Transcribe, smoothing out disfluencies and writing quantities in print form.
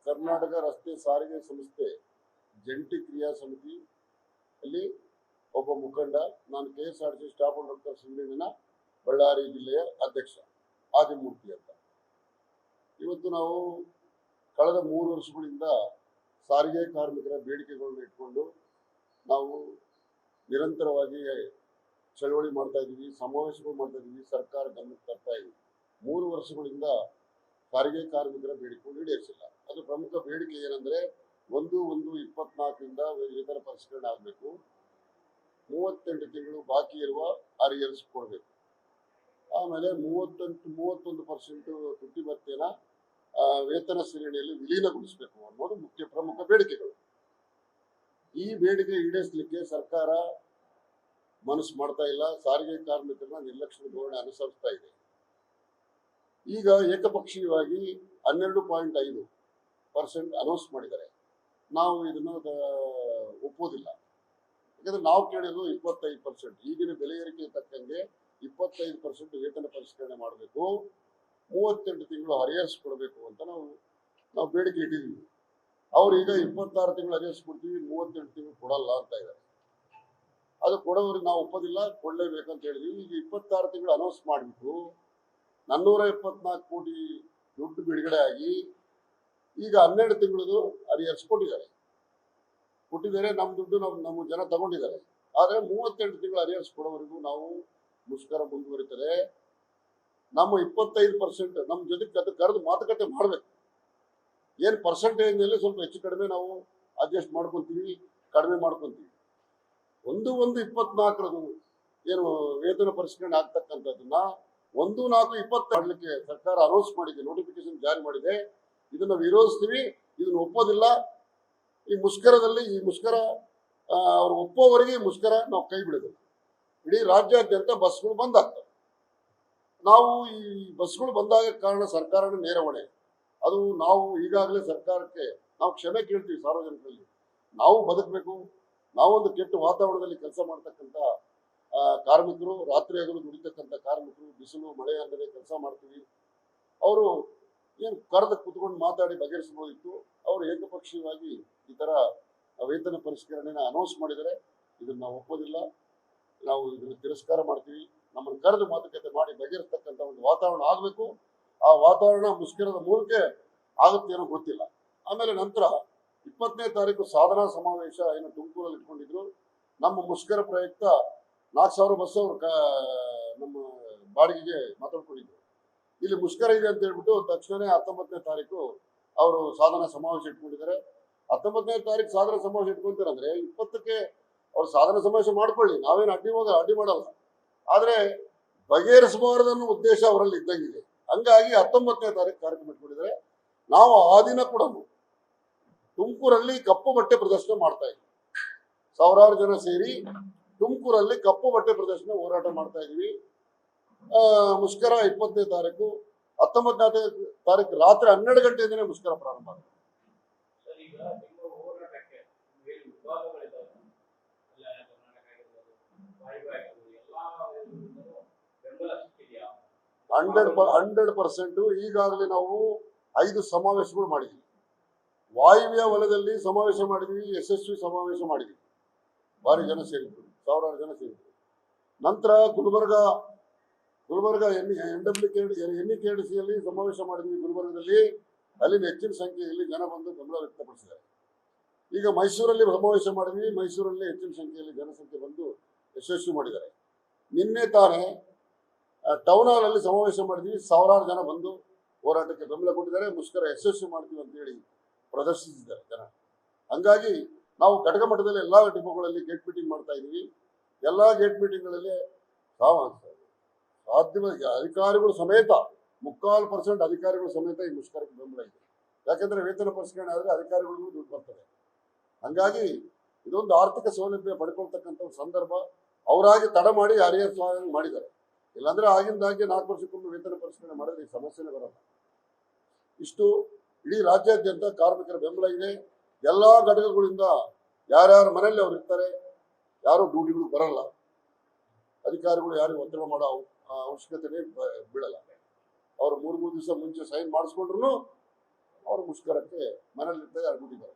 ಕರ್ನಾಟಕ ರಸ್ತೆ ಸಾರಿಗೆ ಸಂಸ್ಥೆ ಜಂಟಿ ಕ್ರಿಯಾ ಸಮಿತಿ ಅಲ್ಲಿ ಒಬ್ಬ ಮುಖಂಡ, ನಾನು KSRTC ಸ್ಟಾಫ್ ಅಂಡ್ ವರ್ಕರ್ಸ್ ಯೂನಿಯನ್ನ ಬಳ್ಳಾರಿ ಜಿಲ್ಲೆಯ ಅಧ್ಯಕ್ಷ ಆದಿಮೂರ್ತಿ ಅಂತ. ಇವತ್ತು ನಾವು ಕಳೆದ 3 ವರ್ಷಗಳಿಂದ ಸಾರಿಗೆ ಕಾರ್ಮಿಕರ ಬೇಡಿಕೆಗಳನ್ನು ಇಟ್ಕೊಂಡು ನಾವು ನಿರಂತರವಾಗಿ ಚಳವಳಿ ಮಾಡ್ತಾ ಇದ್ದೀವಿ, ಸಮಾವೇಶಗಳು ಮಾಡ್ತಾ ಇದ್ದೀವಿ, ಸರ್ಕಾರ ಗಮನಕ್ಕೆ ತರ್ತಾ ಇದ್ದೀವಿ. 3 ವರ್ಷಗಳಿಂದ ಸಾರಿಗೆ ಕಾರ್ಮಿಕರ ಬೇಡಿಕೆಗಳು ಈಡೇರಿಸಿಲ್ಲ. ಅದು ಪ್ರಮುಖ ಬೇಡಿಕೆ ಏನಂದ್ರೆ 1/1/24ರಿಂದ ವೇತನ ಪರಿಷ್ಕರಣೆ ಆಗಬೇಕು, 38 ತಿಂಗಳು ಬಾಕಿ ಇರುವ ಅರಿಯರ್ಸ್ ಕೊಡಬೇಕು, ಆಮೇಲೆ 31% ತುಟ್ಟಿ ಭತ್ಯೆನ ವೇತನ ಶ್ರೇಣಿಯಲ್ಲಿ ವಿಲೀನಗೊಳಿಸಬೇಕು ಅನ್ನೋದು ಪ್ರಮುಖ ಬೇಡಿಕೆಗಳು. ಈ ಬೇಡಿಕೆ ಈಡೇರಿಸಲಿಕ್ಕೆ ಸರ್ಕಾರ ಮನಸ್ಸು ಮಾಡ್ತಾ ಇಲ್ಲ, ಸಾರಿಗೆ ಕಾರ್ಮಿಕರನ್ನ ನಿರ್ಲಕ್ಷ್ಯ ಧೋರಣೆ ಅನುಸರಿಸ್ತಾ ಇದೆ. ಈಗ ಏಕಪಕ್ಷೀಯವಾಗಿ 12.5% ಅನೌನ್ಸ್ ಮಾಡಿದ್ದಾರೆ. ನಾವು ಇದನ್ನು ಒಪ್ಪೋದಿಲ್ಲ. ಯಾಕಂದ್ರೆ ನಾವು ಕೇಳಿದ್ರು 25%, ಈಗಿನ ಬೆಲೆ ಏರಿಕೆ ತಕ್ಕಂಗೆ 25% ವೇತನ ಪರಿಷ್ಕರಣೆ ಮಾಡಬೇಕು, 38 ತಿಂಗಳು ಅರಿಯರ್ಸ್ ಕೊಡಬೇಕು ಅಂತ ನಾವು ಬೇಡಿಕೆ ಇಟ್ಟಿದ್ದೀವಿ. ಅವ್ರು ಈಗ 26 ತಿಂಗಳು ಅರಿಯರ್ಸ್ ಕೊಡ್ತೀವಿ, 38 ತಿಂಗಳು ಕೊಡಲ್ಲ ಅಂತ ಇದ್ದಾರೆ. ಅದು ಕೊಡೋರಿಗೆ ನಾವು ಒಪ್ಪೋದಿಲ್ಲ, ಕೊಡಲೇಬೇಕಂತ ಹೇಳಿದ್ವಿ. ಈಗ 26 ತಿಂಗಳು ಅನೌನ್ಸ್ ಮಾಡಿಬಿಟ್ಟು 474 ಕೋಟಿ ದುಡ್ಡು ಬಿಡುಗಡೆ ಆಗಿ ಈಗ 12 ತಿಂಗಳದು ಅರಿಯರ್ಸ್ ಕೊಟ್ಟಿದ್ದಾರೆ. ನಮ್ಮ ದುಡ್ಡು ನಮ್ಮ ಜನ ತಗೊಂಡಿದ್ದಾರೆ. ಆದರೆ 38 ತಿಂಗಳು ಅರಿಯರ್ಸ್ ಕೊಡೋವರೆಗೂ ನಾವು ಮುಷ್ಕರ ಮುಂದುವರಿತದೆ. ನಮ್ಮ 25% ನಮ್ಮ ಜೊತೆ ಕರೆದು ಮಾತುಕತೆ ಮಾಡಬೇಕು. ಏನು ಪರ್ಸೆಂಟೇಜ್ನಲ್ಲಿ ಸ್ವಲ್ಪ ಹೆಚ್ಚು ಕಡಿಮೆ ನಾವು ಅಡ್ಜಸ್ಟ್ ಮಾಡ್ಕೊತೀವಿ, ಕಡಿಮೆ ಮಾಡ್ಕೊತೀವಿ. 1/1/24 ಏನು ವೇತನ ಪರಿಷ್ಕರಣೆ ಆಗ್ತಕ್ಕಂಥದ್ದನ್ನ 1/4/20 ಮಾಡಲಿಕ್ಕೆ ಸರ್ಕಾರ ಅನೌನ್ಸ್ ಮಾಡಿದೆ, ನೋಟಿಫಿಕೇಶನ್ ಜಾರಿ ಮಾಡಿದೆ. ಇದನ್ನ ವಿರೋಧಿಸ್ತೀವಿ, ಇದನ್ನ ಒಪ್ಪೋದಿಲ್ಲ. ಈ ಮುಷ್ಕರ ಅವ್ರು ಒಪ್ಪೋವರೆಗೆ ಈ ಮುಷ್ಕರ ನಾವು ಕೈ ಬಿಡೋದಿಲ್ಲ. ಇಡೀ ರಾಜ್ಯಾದ್ಯಂತ ಬಸ್ಗಳು ಬಂದ್ ಆಗ್ತವೆ. ನಾವು ಈ ಬಸ್ಗಳು ಬಂದಾಗ ಕಾರಣ ಸರ್ಕಾರನ ನೇರ ಹೊಣೆ. ಅದು ನಾವು ಈಗಾಗಲೇ ಸರ್ಕಾರಕ್ಕೆ ನಾವು ಕ್ಷಮೆ ಕೇಳ್ತೀವಿ. ಸಾರ್ವಜನಿಕರಲ್ಲಿ ನಾವು ಬದುಕಬೇಕು. ನಾವೊಂದು ಕೆಟ್ಟ ವಾತಾವರಣದಲ್ಲಿ ಕೆಲಸ ಮಾಡ್ತಕ್ಕಂಥ ಕಾರ್ಮಿಕರು, ರಾತ್ರಿ ಹಗಲು ದುಡಿತಕ್ಕಂಥ ಕಾರ್ಮಿಕರು, ಬಿಸಿಲು ಮಳೆ ಅಂದರೆ ಕೆಲಸ ಮಾಡ್ತೀವಿ. ಅವರು ಏನು ಕರೆದು ಕುತ್ಕೊಂಡು ಮಾತಾಡಿ ಬಗೆಹರಿಸಬಹುದಿತ್ತು. ಅವರು ಏಕಪಕ್ಷೀಯವಾಗಿ ಈ ತರ ವೇತನ ಪರಿಷ್ಕರಣೆನ ಅನೌನ್ಸ್ ಮಾಡಿದರೆ ಇದನ್ನ ನಾವು ಒಪ್ಪೋದಿಲ್ಲ. ನಾವು ಇದನ್ನ ತಿರಸ್ಕಾರ ಮಾಡ್ತೀವಿ. ನಮ್ಮನ್ನು ಕರೆದು ಮಾತುಕತೆ ಮಾಡಿ ಬಗೆಹರಿಸ್ತಕ್ಕಂಥ ಒಂದು ವಾತಾವರಣ ಆಗಬೇಕು. ಆ ವಾತಾವರಣ ಮುಷ್ಕರದ ಮೂಲಕ ಆಗುತ್ತೇನೋ ಗೊತ್ತಿಲ್ಲ. ಆಮೇಲೆ ನಂತರ 20ನೇ ತಾರೀಕು ಸಾಧನಾ ಸಮಾವೇಶ ಏನು ತುಮಕೂರಲ್ಲಿ ಇಟ್ಕೊಂಡಿದ್ರು. ನಮ್ಮ ಮುಷ್ಕರ ಪ್ರಯುಕ್ತ 4,000 ಬಸ್ ಅವರು ನಮ್ಮ ಬಾಡಿಗೆಗೆ ಮಾತಾಡ್ಕೊಂಡಿದ್ರು. ಇಲ್ಲಿ ಮುಷ್ಕರ ಇದೆ ಅಂತ ಹೇಳ್ಬಿಟ್ಟು ತಕ್ಷಣನೇ 19ನೇ ತಾರೀಕು ಅವರು ಸಾಧನಾ ಸಮಾವೇಶ ಇಟ್ಕೊಂಡಿದ್ದಾರೆ. 19ನೇ ತಾರೀಕು ಸಾಧನಾ ಸಮಾವೇಶ ಇಟ್ಕೊಂತಾರಂದ್ರೆ 20ಕ್ಕೆ ಅವ್ರು ಸಾಧನಾ ಸಮಾವೇಶ ಮಾಡ್ಕೊಳ್ಳಿ, ನಾವೇನು ಅಡ್ಡಿ ಮಾಡಲ್ಲ. ಆದ್ರೆ ಬಗೆಹರಿಸಬಾರದನ್ನೋ ಉದ್ದೇಶ ಅವರಲ್ಲಿ ಇದ್ದಂಗಿದೆ. ಹಂಗಾಗಿ 19ನೇ ತಾರೀಕು ಕಾರ್ಯಕ್ರಮ ಇಟ್ಕೊಂಡಿದ್ದಾರೆ. ನಾವು ಆ ದಿನ ಕೂಡ ತುಮಕೂರಲ್ಲಿ ಕಪ್ಪು ಬಟ್ಟೆ ಪ್ರದರ್ಶನ ಮಾಡ್ತಾ ಇದ್ವಿ. 1000 ಜನ ಸೇರಿ ತುಮಕೂರಲ್ಲಿ ಕಪ್ಪು ಬಟ್ಟೆ ಪ್ರದರ್ಶನ ಹೋರಾಟ ಮಾಡ್ತಾ ಇದೀವಿ. ಮುಷ್ಕರ 20ನೇ ತಾರೀಕು, 19ನೇ ತಾರೀಕು ರಾತ್ರಿ 12 ಗಂಟೆಯಿಂದನೇ ಮುಷ್ಕರ ಪ್ರಾರಂಭ ಆಗುತ್ತೆ. ಹಂಡ್ರೆಡ್ ಪರ್ಸೆಂಟ್ ಈಗಾಗಲೇ ನಾವು 5 ಸಮಾವೇಶಗಳು ಮಾಡಿದ್ವಿ. ವಾಯುವ್ಯ ವಲಯದಲ್ಲಿ ಸಮಾವೇಶ ಮಾಡಿದ್ವಿ, ಯಶಸ್ವಿ ಸಮಾವೇಶ ಮಾಡಿದ್ವಿ. ಭಾರಿ ಜನ ಸೇರಿದ್ರು, 1000 ಜನ ಸೇರಿದ್ರು. ನಂತರ ಗುಲ್ಬರ್ಗ NKDCಯಲ್ಲಿ ಸಮಾವೇಶ ಮಾಡಿದ್ವಿ. ಗುಲ್ಬರ್ಗದಲ್ಲಿ ಅಲ್ಲಿ ಹೆಚ್ಚಿನ ಸಂಖ್ಯೆಯಲ್ಲಿ ಜನ ಬಂದು ಬೆಂಬಲ ವ್ಯಕ್ತಪಡಿಸಿದ್ದಾರೆ. ಈಗ ಮೈಸೂರಲ್ಲಿ ಸಮಾವೇಶ ಮಾಡಿದ್ವಿ. ಮೈಸೂರಲ್ಲಿ ಹೆಚ್ಚಿನ ಸಂಖ್ಯೆಯಲ್ಲಿ ಜನಸಂಖ್ಯೆ ಬಂದು ಯಶಸ್ವಿ ಮಾಡಿದ್ದಾರೆ. ನಿನ್ನೆ ತಾನೇ ಟೌನ್ ಹಾಲ್ ಅಲ್ಲಿ ಸಮಾವೇಶ ಮಾಡಿದ್ವಿ. 1000 ಜನ ಬಂದು ಹೋರಾಟಕ್ಕೆ ಬೆಂಬಲ ಕೊಟ್ಟಿದ್ದಾರೆ. ಮುಷ್ಕರ ಯಶಸ್ವಿ ಮಾಡ್ತೀವಿ ಅಂತ ಹೇಳಿ ಪ್ರದರ್ಶಿಸಿದ್ದಾರೆ ಜನ. ಹಂಗಾಗಿ ನಾವು ಘಟಕ ಮಟ್ಟದಲ್ಲಿ ಎಲ್ಲಾ ಡಿಪೋಗಳಲ್ಲಿ ಗೇಟ್ ಮೀಟಿಂಗ್ ಮಾಡ್ತಾ ಇದೀವಿ. ಎಲ್ಲಾ ಗೇಟ್ ಮೀಟಿಂಗ್ಗಳಲ್ಲಿ ಸಾಧ್ಯವಾಗಿ ಅಧಿಕಾರಿಗಳು ಸಮೇತ 3/4% ಅಧಿಕಾರಿಗಳು ಸಮೇತ ಈ ಮುಷ್ಕರಕ್ಕೆ ಬೆಂಬಲ ಇದೆ. ಯಾಕಂದ್ರೆ ವೇತನ ಪರಿಷ್ಕರಣೆ ಆದ್ರೆ ಅಧಿಕಾರಿಗಳಿಗೂ ದುಡ್ಡು ಬರ್ತದೆ. ಹಂಗಾಗಿ ಇದೊಂದು ಆರ್ಥಿಕ ಸೌಲಭ್ಯ ಪಡ್ಕೊಳ್ತಕ್ಕಂಥ ಸಂದರ್ಭ. ಅವರಾಗಿ ತಡ ಮಾಡಿ ಅರಿಯರ್ಸ್ ಮಾಡಿದ್ದಾರೆ. ಇಲ್ಲಾಂದ್ರೆ ಆಗಿಂದಾಗೆ 4 ವರ್ಷಕ್ಕೊಮ್ಮೆ ವೇತನ ಪರಿಷ್ಕರಣೆ ಮಾಡಿದ್ರೆ ಈ ಸಮಸ್ಯೆನೇ ಬರಲ್ಲ. ಇಷ್ಟು ಇಡೀ ರಾಜ್ಯಾದ್ಯಂತ ಕಾರ್ಮಿಕರ ಬೆಂಬಲ ಇದೆ. ಎಲ್ಲಾ ಘಟಕಗಳಿಂದ ಯಾರ್ಯಾರ ಮನೆಯಲ್ಲಿ ಅವ್ರು ಇರ್ತಾರೆ, ಯಾರು ಡ್ಯೂಟಿಗಳು ಬರಲ್ಲ. ಅಧಿಕಾರಿಗಳು ಯಾರಿಗೂ ಒತ್ತಡ ಮಾಡೋ ಅವಶ್ಯಕತೆನೇ ಬೀಳಲ್ಲ. ಅವ್ರು 3 ದಿವಸ ಮುಂಚೆ ಸೈನ್ ಮಾಡಿಸ್ಕೊಂಡ್ರು ಅವರು ಮುಷ್ಕರಕ್ಕೆ ಮನೆಯಲ್ಲಿದ್ದಾಗ ಅಡ್ಬಿಟ್ಟಿದ್ದಾರೆ.